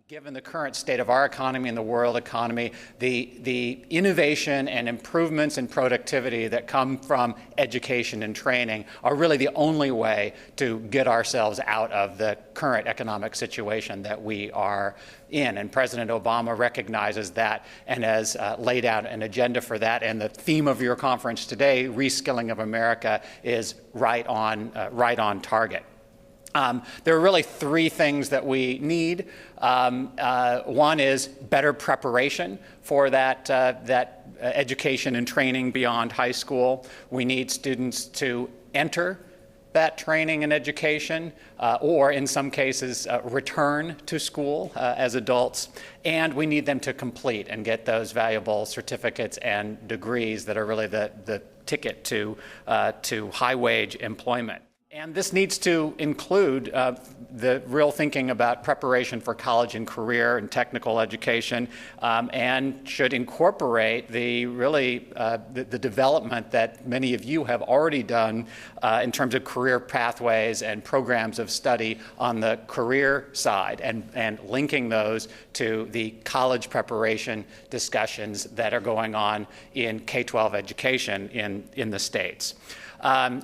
Given the current state of our economy and the world economy, the innovation and improvements in productivity that come from education and training are really the only way to get ourselves out of the current economic situation that we are in. And President Obama recognizes that and has laid out an agenda for that. And the theme of your conference today, Reskilling of America, is right on target. There are really three things that we need. One is better preparation for that education and training beyond high school. We need students to enter that training and education, or in some cases, return to school as adults. And we need them to complete and get those valuable certificates and degrees that are really the ticket to high-wage employment. And this needs to include the real thinking about preparation for college and career and technical education, and should incorporate the development that many of you have already done in terms of career pathways and programs of study on the career side, and linking those to the college preparation discussions that are going on in K-12 education in the states.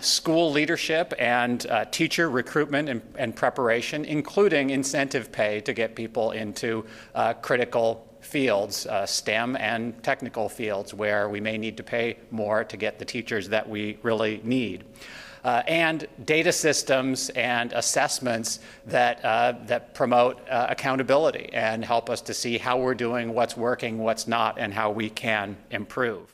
School leadership and teacher recruitment and preparation, including incentive pay to get people into critical fields, STEM and technical fields, where we may need to pay more to get the teachers that we really need. And data systems and assessments that promote accountability and help us to see how we're doing, what's working, what's not, and how we can improve.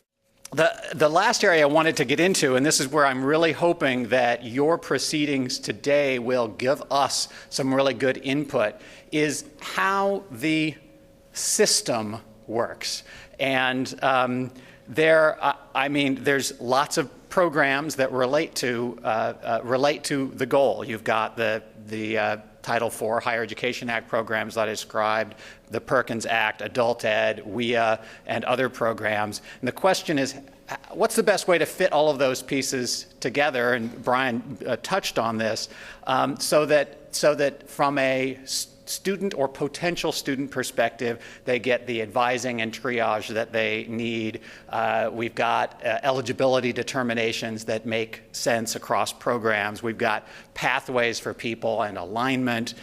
The last area I wanted to get into, and this is where I'm really hoping that your proceedings today will give us some really good input, is how the system works. And there's lots of programs that relate to the goal. You've got the Title IV Higher Education Act programs that I described, the Perkins Act, Adult Ed, WIA, and other programs. And the question is, what's the best way to fit all of those pieces together? And Brian touched on this, so that from a student or potential student perspective, they get the advising and triage that they need. We've got eligibility determinations that make sense across programs. We've got pathways for people and alignment,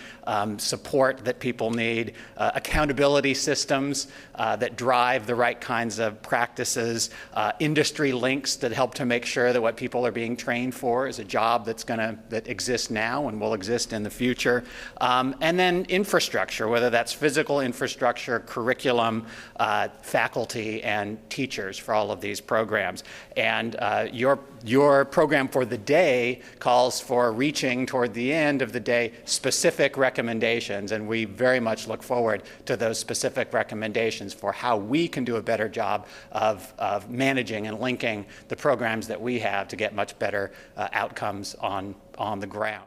support that people need, accountability systems that drive the right kinds of practices, industry links that help to make sure that what people are being trained for is a job that exists now and will exist in the future, and then infrastructure, whether that's physical infrastructure, curriculum, faculty, and teachers for all of these programs. And your program for the day calls for reaching toward the end of the day specific recommendations, and we very much look forward to those specific recommendations for how we can do a better job of managing and linking the programs that we have to get much better outcomes on the ground.